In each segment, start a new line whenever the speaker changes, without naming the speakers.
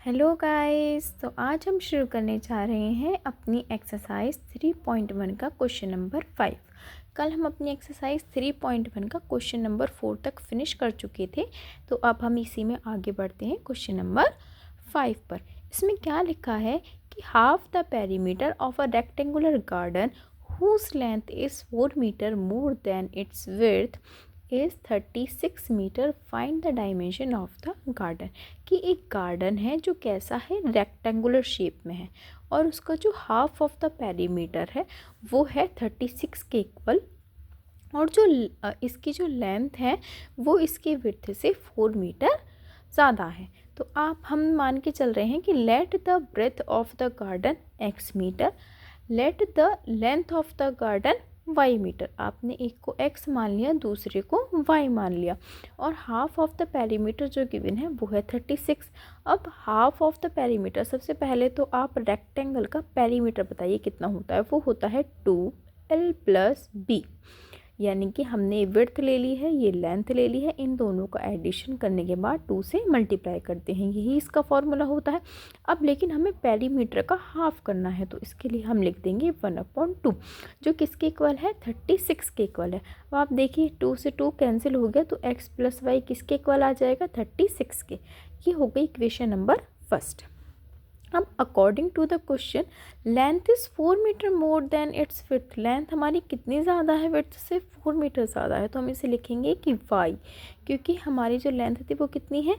Hello guys, तो आज हम शुरू करने जा रहे हैं अपनी एक्सरसाइज 3.1 का क्वेश्चन नंबर 5। कल हम अपनी एक्सरसाइज 3.1 का क्वेश्चन नंबर 4 तक फिनिश कर चुके थे। तो अब हम इसी में आगे बढ़ते हैं क्वेश्चन नंबर 5 पर। इसमें क्या लिखा है कि half the perimeter of a rectangular garden whose length is 4 metre more than its width is 36 metre, find the dimension of the garden. कि एक गार्डन है जो कैसा है, रेक्टेंगुलर शेप में है और उसका जो हाफ ऑफ द पेरीमीटर है वो है 36 के इक्वल, और जो इसकी जो लेंथ है वो इसके विड्थ से 4 मीटर ज़्यादा है। तो हम मान के चल रहे हैं कि let the breadth of the garden x metre, let the length of the garden y metre. आपने एक को x मान लिया, दूसरे को y मान लिया, और हाफ ऑफ द पेरीमीटर जो गिवन है वो है 36। अब हाफ ऑफ द पेरीमीटर, सबसे पहले तो आप रेक्टेंगल का पेरीमीटर बताइए कितना होता है। वो होता है 2l + b, यानी कि हमने विड्थ ले ली है, ये लेंथ ले ली है, इन दोनों का एडिशन करने के बाद 2 से मल्टीप्लाई करते हैं, यही इसका फॉर्मूला होता है। अब लेकिन हमें पेरीमीटर का हाफ करना है, तो इसके लिए हम लिख देंगे 1/2, जो किसके इक्वल है, 36 के इक्वल है। अब आप देखिए 2 से 2 कैंसिल हो गया, तो x + y किसके इक्वल आ जाएगा, 36 के। ये हो गई इक्वेशन नंबर फर्स्ट। अब according to the question length is 4 metre more than its width, length हमारी कितनी ज़्यादा है, विड्थ से 4 मीटर ज़्यादा है, तो हम इसे लिखेंगे कि y, क्योंकि हमारी जो लेंथ थी वो कितनी है,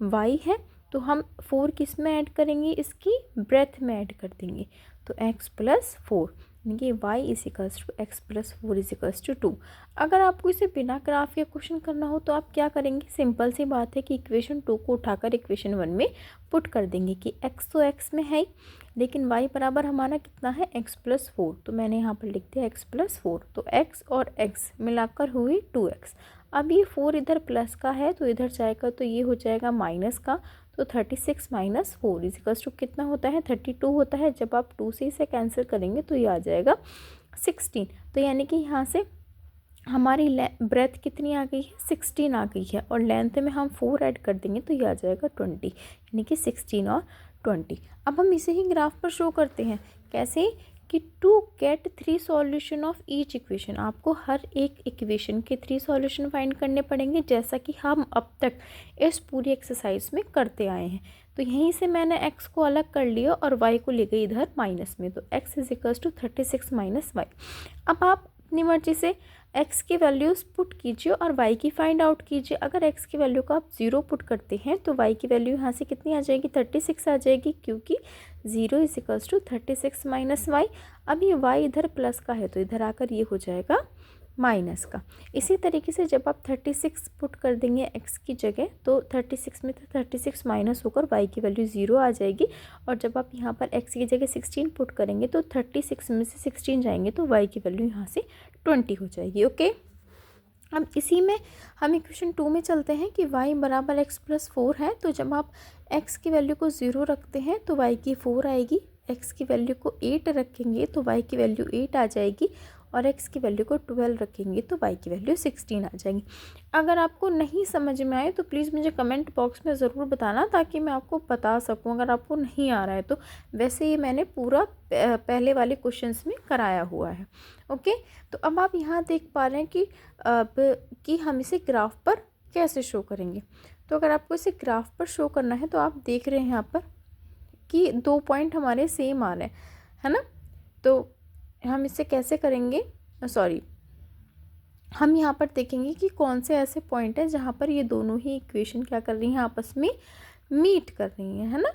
y है। तो हम 4 किस में ऐड करेंगे, इसकी ब्रेथ में ऐड कर देंगे, तो x + 4, यानी कि y = x + 4 = 2। अगर आपको इसे बिना ग्राफ या क्वेश्चन करना हो तो आप क्या करेंगे, सिंपल सी बात है कि इक्वेशन 2 को उठाकर इक्वेशन 1 में पुट कर देंगे कि x तो x में है ही, लेकिन y बराबर हमारा कितना है, x + 4। तो मैंने यहाँ पर लिख दिया x + 4, तो x और x मिलाकर हुई 2x। अब ये 4 इधर प्लस का है तो इधर जाएगा, तो ये हो जाएगा माइनस का, तो 36 - 4 = कितना होता है, 32 होता है। जब आप 2 से इसे कैंसिल करेंगे तो ये आ जाएगा 16। तो यानी कि यहाँ से हमारी ब्रेथ कितनी आ गई है, 16 आ गई है, और लेंथ में हम 4 ऐड कर देंगे तो ये आ जाएगा 20, यानी कि 16 और 20। अब हम इसे ही ग्राफ पर शो करते हैं, कैसे कि to get 3 solution of each equation, आपको हर एक इक्वेशन के 3 सॉल्यूशन फाइंड करने पड़ेंगे, जैसा कि हम अब तक इस पूरी एक्सरसाइज में करते आए हैं। तो यहीं से मैंने x को अलग कर लिया और y को ले गई इधर माइनस में, तो x = 36 - y। अब आप अपनी मर्जी से x की वैल्यूज़ पुट कीजिए और y की फाइंड आउट कीजिए। अगर x की वैल्यू को आप 0 पुट करते हैं तो y की वैल्यू यहाँ से कितनी आ जाएगी, 36 आ जाएगी, क्योंकि 0 = 36 - y। अब ये y इधर प्लस का है तो इधर आकर ये हो जाएगा माइनस का। इसी तरीके से जब आप 36 पुट कर देंगे x की जगह, तो 36 में से 36 माइनस होकर y की वैल्यू 0 आ जाएगी, और जब आप यहाँ पर x की जगह 16 पुट करेंगे तो 36 में से 16 जाएंगे तो y की वैल्यू यहाँ से 20 हो जाएगी। ओके, अब इसी में हम इक्वेशन 2 में चलते हैं कि y = x + 4 है। तो जब आप x की वैल्यू को 0 रखते हैं तो y की 4 आएगी, x की वैल्यू को 8 रखेंगे तो y की वैल्यू 8 आ जाएगी, और x की वैल्यू को 12 रखेंगे तो y की वैल्यू 16 आ जाएगी। अगर आपको नहीं समझ में आए तो प्लीज़ मुझे कमेंट बॉक्स में ज़रूर बताना, ताकि मैं आपको बता सकूं अगर आपको नहीं आ रहा है तो। वैसे ये मैंने पूरा पहले वाले क्वेश्चंस में कराया हुआ है। ओके, तो अब आप यहाँ देख पा रहे हैं कि हम इसे ग्राफ पर कैसे शो करेंगे। तो अगर आपको इसे ग्राफ पर शो करना है तो आप देख रहे हैं यहाँ पर कि 2 पॉइंट हमारे सेम आ रहे हैं, है ना। तो हम इसे कैसे करेंगे, सॉरी, हम यहाँ पर देखेंगे कि कौन से ऐसे पॉइंट हैं जहाँ पर ये दोनों ही इक्वेशन क्या कर रही हैं, आपस में मीट कर रही हैं, है ना।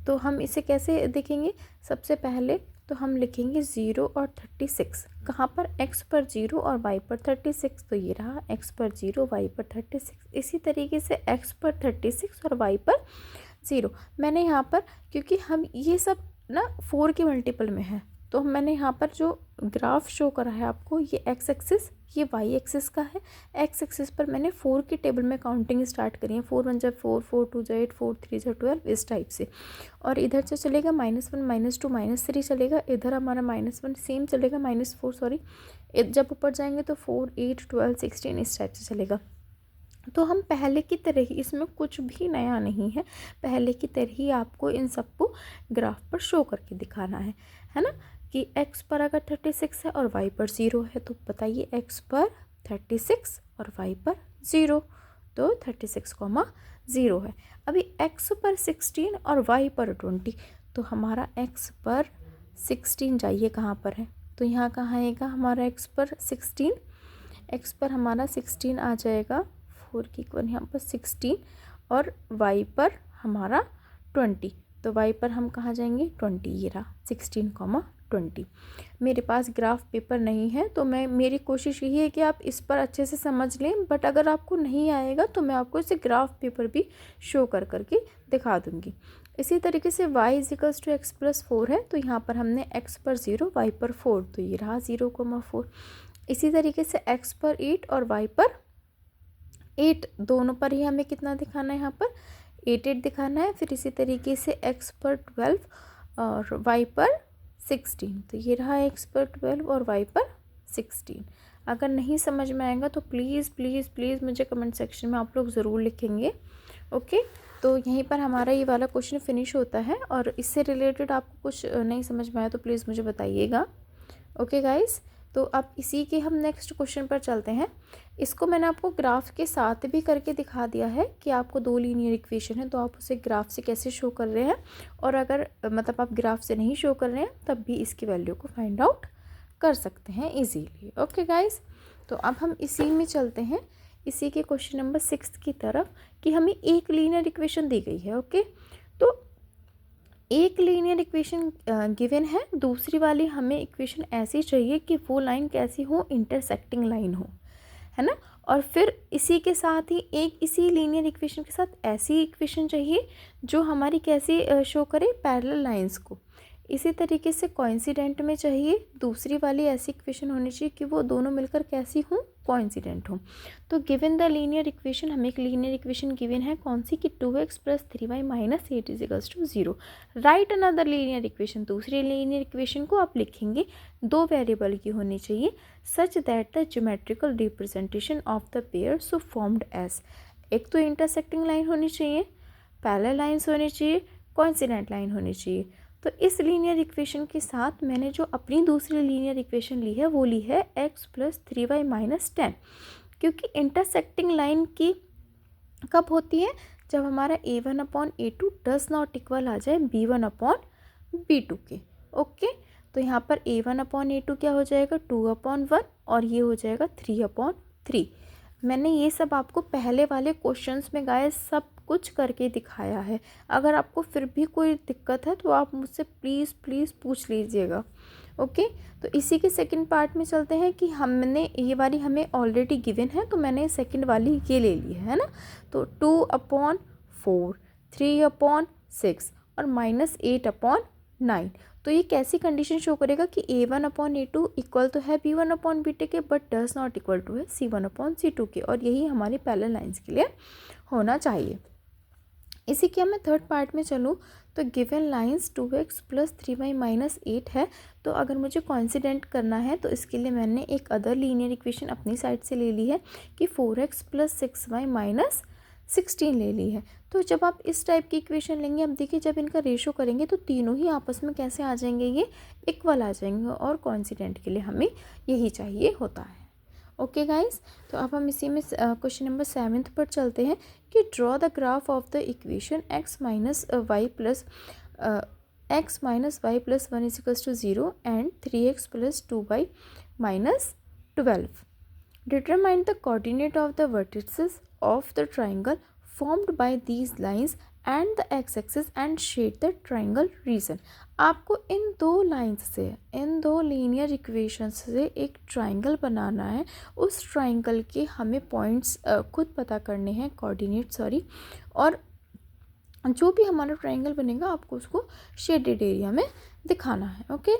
तो हम इसे कैसे देखेंगे, सबसे पहले तो हम लिखेंगे 0 और 36, कहाँ पर, x पर 0 और y पर 36। तो ये रहा x पर 0 y पर 36। इसी तरीके से x पर 36 और y पर 0। मैंने यहाँ पर, क्योंकि हम ये सब ना 4 के मल्टीपल में है, तो मैंने यहाँ पर जो ग्राफ शो करा है आपको, ये x एक्सिस, ये y एक्सिस का है। x एक्सिस पर मैंने 4 की टेबल में काउंटिंग स्टार्ट करी है, 4 × 1 = 4, 4 × 2 = 8, 4 × 3 = 12, इस टाइप से। और इधर से चलेगा -1 -2 -3 चलेगा, इधर हमारा -1 सेम चलेगा, -4 सॉरी, जब ऊपर जाएंगे तो 4 8 12 16 इस टाइप से चलेगा। तो हम पहले की तरह ही, इसमें कुछ भी नया नहीं है, पहले की तरह ही आपको इन सबको ग्राफ पर शो करके दिखाना है ना। कि x पर अगर 36 है और y पर 0 है, तो बताइए x पर 36 और y पर 0, तो 36,0 है। अभी x पर 16 और y पर 20, तो हमारा x पर 16 जाइए कहाँ पर है, तो यहाँ कहाँ आएगा हमारा x पर 16, x पर हमारा 16 आ जाएगा, 4 की इक्वल यहाँ पर 16, और y पर हमारा 20, तो y पर हम कहाँ जाएंगे 20, ये रहा 16,20। मेरे पास ग्राफ पेपर नहीं है, तो मेरी कोशिश यही है कि आप इस पर अच्छे से समझ लें, बट अगर आपको नहीं आएगा तो मैं आपको इसे ग्राफ पेपर भी शो करके दिखा दूँगी। इसी तरीके से y equals to X plus 4 है, तो यहाँ पर हमने x पर 0, y पर 4, तो ये रहा 0,4। इसी तरीके से x पर 8 और y पर 8, दोनों पर ही हमें कितना दिखाना है, यहाँ पर 8 दिखाना है। फिर इसी तरीके से x पर 12 और y पर 16, तो ये रहा x पर 12 और y पर 16। अगर नहीं समझ में आएगा तो प्लीज़ प्लीज़ प्लीज़ मुझे कमेंट सेक्शन में आप लोग ज़रूर लिखेंगे, ओके। तो यहीं पर हमारा ये वाला क्वेश्चन फिनिश होता है, और इससे रिलेटेड आपको कुछ नहीं समझ में आया तो प्लीज़ मुझे बताइएगा, ओके गाइस। तो अब इसी के हम नेक्स्ट क्वेश्चन पर चलते हैं। इसको मैंने आपको ग्राफ के साथ भी करके दिखा दिया है कि आपको दो लीनियर इक्वेशन है, तो आप उसे ग्राफ से कैसे शो कर रहे हैं, और अगर मतलब आप ग्राफ से नहीं शो कर रहे हैं तब भी इसकी वैल्यू को फाइंड आउट कर सकते हैं इजीली, ओके गाइस। तो अब हम इसी में चलते हैं, इसी के क्वेश्चन नंबर 6 की तरफ, कि हमें एक लीनियर इक्वेशन दी गई है, ओके। तो एक लीनियर इक्वेशन गिवन है, दूसरी वाली हमें इक्वेशन ऐसी चाहिए कि वो लाइन कैसी हो, इंटरसेक्टिंग लाइन हो, है ना। और फिर इसी के साथ ही एक इसी लीनियर इक्वेशन के साथ ऐसी इक्वेशन चाहिए जो हमारी कैसी शो करे, पैरेलल लाइंस को। इसी तरीके से कोइंसिडेंट में चाहिए दूसरी वाली ऐसी इक्वेशन होनी चाहिए कि वो दोनों मिलकर कैसी हों, कोइंसिडेंट हो। तो गिवन द लीनियर इक्वेशन, हमें एक लीनियर इक्वेशन गिवन है कौन सी, कि 2x + 3y - 8 = 0। Right another linear equation, दूसरी लीनियर इक्वेशन को आप लिखेंगे, दो वेरिएबल की होनी चाहिए, such that the geometrical representation of the pair so formed as, एक तो इंटरसेक्टिंग लाइन होनी चाहिए, पैरेलल लाइन्स होनी चाहिए, कोइंसिडेंट लाइन होनी चाहिए। तो इस लीनियर इक्वेशन के साथ मैंने जो अपनी दूसरी लीनियर इक्वेशन ली है वो ली है x + 3y - 10, क्योंकि इंटरसेक्टिंग लाइन की कब होती है, जब हमारा a1/a2 डज नॉट इक्वल आ जाए b1/b2 के, ओके। तो यहाँ पर a1/a2 क्या हो जाएगा 2/1, और ये हो जाएगा 3/3। मैंने ये सब आपको पहले वाले क्वेश्चंस में गाइस सब कुछ करके दिखाया है। अगर आपको फिर भी कोई दिक्कत है तो आप मुझसे प्लीज़ प्लीज़ पूछ लीजिएगा, ओके। तो इसी के सेकंड पार्ट में चलते हैं कि हमने ये वाली हमें ऑलरेडी गिवन है, तो मैंने सेकंड वाली ये ले ली है ना। तो 2/4, 3/6 और -8/9। तो ये कैसी कंडीशन शो करेगा कि a1/a2 इक्वल तो है b1/b2 के, but does not equal to है c1/c2 के, और यही हमारी पैरेलल लाइंस के लिए होना चाहिए। इसी के मैं थर्ड पार्ट में चलूँ तो गिवन लाइंस 2x + 3y - 8 है, तो अगर मुझे कोइंसिडेंट करना है तो इसके लिए मैंने एक अदर लीनियर इक्वेशन अपनी साइड से ले ली है कि 4x + 6y - 16 ले ली है। तो जब आप इस टाइप की इक्वेशन लेंगे, अब देखिए जब इनका रेशो करेंगे तो तीनों ही आपस में कैसे आ जाएंगे, ये इक्वल आ जाएंगे, और कोइंसिडेंट के लिए हमें यही चाहिए होता है, ओके गाइस। तो अब हम इसी में क्वेश्चन नंबर 7 पर चलते हैं कि draw the graph of the equation x - y + 1 = 0 and 3x + 2y - 12। Determine the coordinate of the vertices of the triangle formed by these lines and the x-axis and shade the triangle region। आपको इन दो lines से, इन दो linear equations से एक triangle बनाना है। उस triangle के हमें पॉइंट्स खुद पता करने हैं, कोऑर्डिनेट और जो भी हमारा ट्राइंगल बनेगा आपको उसको शेडेड एरिया में दिखाना है, ओके।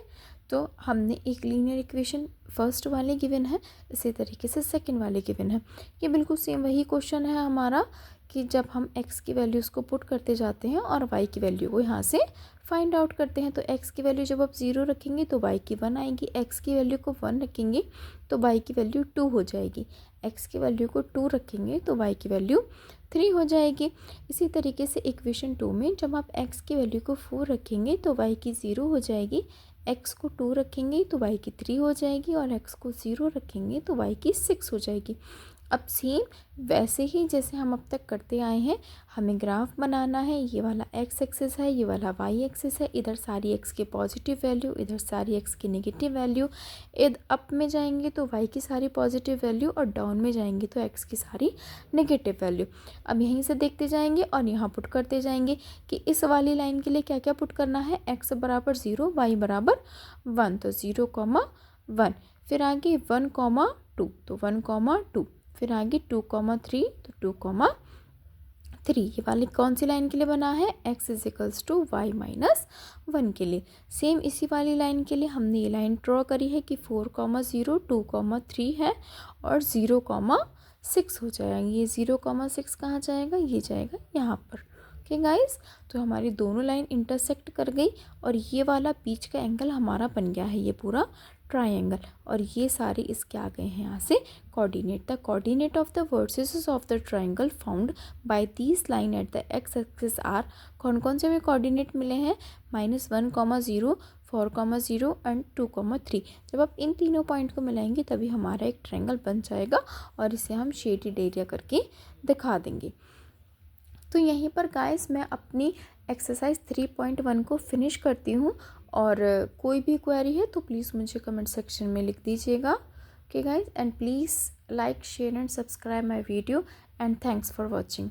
तो हमने एक लीनियर इक्वेशन फर्स्ट वाले गिवन है, इसी तरीके से सेकंड वाले गिवन है। ये बिल्कुल सेम वही क्वेश्चन है हमारा कि जब हम x की वैल्यूज़ को पुट करते जाते हैं और y की वैल्यू को यहाँ से फाइंड आउट करते हैं। तो x की वैल्यू जब आप 0 रखेंगे तो y की 1 आएगी, x की वैल्यू को 1 रखेंगे तो y की वैल्यू 2 हो जाएगी, x की वैल्यू को 2 रखेंगे तो y की वैल्यू 3 हो जाएगी। इसी तरीके से इक्वेशन 2 में जब आप x की वैल्यू को 4 रखेंगे तो y की 0 हो जाएगी, x को 2 रखेंगे तो y की 3 हो जाएगी और x को 0 रखेंगे तो y की 6 हो जाएगी। अब सेम वैसे ही जैसे हम अब तक करते आए हैं, हमें ग्राफ बनाना है। ये वाला x एक्सिस है, ये वाला y एक्सिस है, इधर सारी x की पॉजिटिव वैल्यू, इधर सारी x की नेगेटिव वैल्यू। इधर अप में जाएंगे तो y की सारी पॉजिटिव वैल्यू और डाउन में जाएंगे तो x की सारी नेगेटिव वैल्यू। अब यहीं से देखते जाएंगे और यहाँ पुट करते जाएंगे कि इस वाली लाइन के लिए क्या क्या पुट करना है। x बराबर 0, y बराबर 1, तो 0, 1, फिर आगे 1, 2, तो 1, 2, फिर आगे 2, 3, तो 2, 3। ये वाली कौन सी लाइन के लिए बना है, x = y-1 के लिए। सेम इसी वाली लाइन के लिए हमने ये लाइन ड्रॉ करी है कि 4, 0, 2, 3 है और 0, 6 हो जाएंगे। ये 0, 6 कहाँ जाएगा, ये जाएगा यहाँ पर। ओके गाइस, तो हमारी दोनों लाइन इंटरसेक्ट कर गई और ये वाला बीच का एंगल हमारा बन गया है, ये पूरा ट्राइंगल। और ये सारे इसके आ गए हैं यहाँ से coordinate. The coordinate of the vertices of the triangle found by this line at the X axis are. कौन कौन से हमें कोऑर्डिनेट मिले हैं, -1, 0, 4, 0 एंड 2, 3। जब आप इन तीनों पॉइंट को मिलाएंगे तभी हमारा एक ट्राइंगल बन जाएगा और इसे हम शेडेड एरिया करके दिखा देंगे। तो यहीं पर गाइस मैं अपनी एक्सरसाइज 3.1 को फिनिश करती हूँ और कोई भी क्वेरी है तो प्लीज़ मुझे कमेंट सेक्शन में लिख दीजिएगा। Okay guys, and please like, share and subscribe my video and thanks for watching.